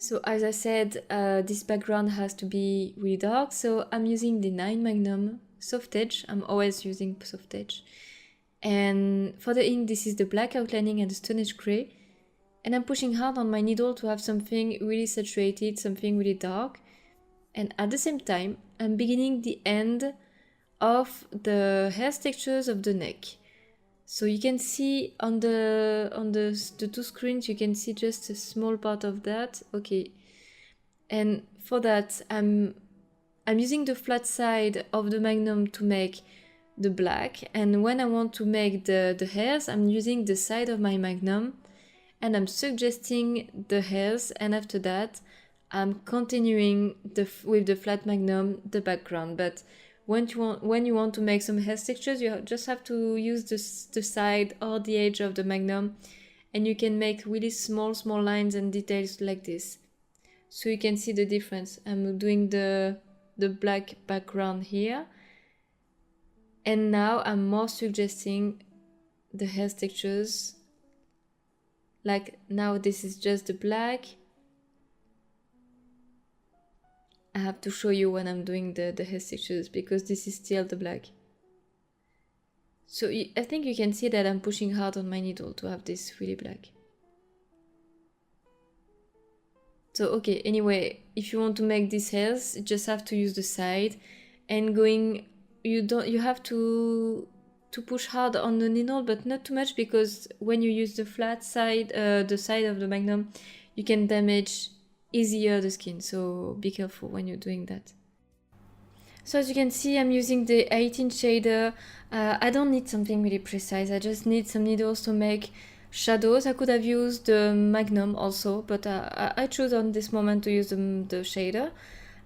So as I said, this background has to be really dark, so I'm using the 9 Magnum Soft Edge. I'm always using Soft Edge. And for the ink, this is the black outlining and the Stone Age Grey. And I'm pushing hard on my needle to have something really saturated, something really dark. And at the same time, I'm beginning the end of the hair textures of the neck. So you can see on the two screens, you can see just a small part of that. Okay. And for that, I'm using the flat side of the Magnum to make the black. And when I want to make the hairs, I'm using the side of my Magnum and I'm suggesting the hairs. And after that, I'm continuing with the flat Magnum, the background. But when you want to make some hair textures, you just have to use the side or the edge of the Magnum, and you can make really small lines and details like this. So you can see the difference. I'm doing the black background here, and now I'm more suggesting the hair textures. Like now this is just the black. I have to show you when I'm doing the hair textures because this is still the black. So I think you can see that I'm pushing hard on my needle to have this really black. So okay, anyway, if you want to make these hairs, you just have to use the side and you have to push hard on the needle, but not too much, because when you use the flat side, the side of the Magnum, you can damage easier the skin, so be careful when you're doing that. So as you can see, I'm using the 18 shader. I don't need something really precise, I just need some needles to make shadows. I could have used the Magnum also, but I chose on this moment to use the shader.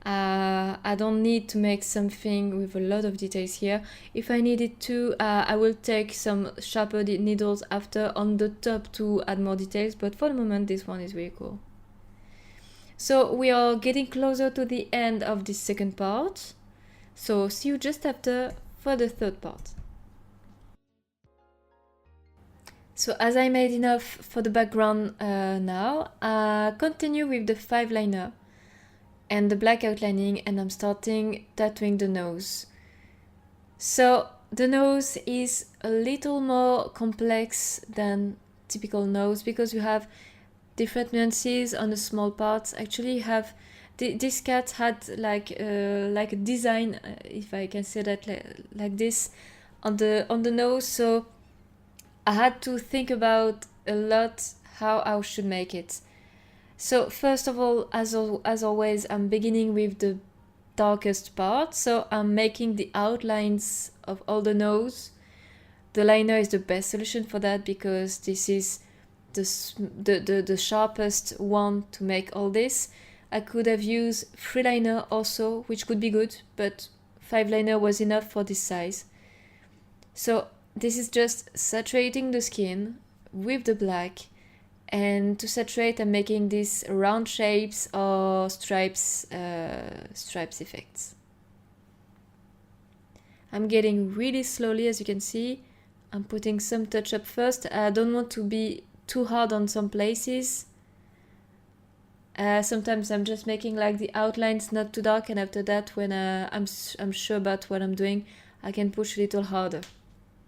I don't need to make something with a lot of details here. If I needed to, I will take some sharper needles after on the top to add more details, but for the moment this one is really cool. So we are getting closer to the end of this second part. So see you just after for the third part. So as I made enough for the background now, continue with the 5 liner and the black outlining, and I'm starting tattooing the nose. So the nose is a little more complex than typical nose because you have different nuances on the small parts. Actually, you have this cat had like a design, if I can say that, like this on the nose. So I had to think about a lot how I should make it. So first of all, as always, I'm beginning with the darkest part. So I'm making the outlines of all the nose. The liner is the best solution for that because this is the sharpest one to make all this. I could have used 3 liner also, which could be good, but 5 liner was enough for this size. So this is just saturating the skin with the black, and to saturate I'm making these round shapes or stripes effects. I'm getting really slowly, as you can see. I'm putting some touch up first. I don't want to be too hard on some places. Sometimes I'm just making like the outlines not too dark, and after that when I'm sure about what I'm doing, I can push a little harder.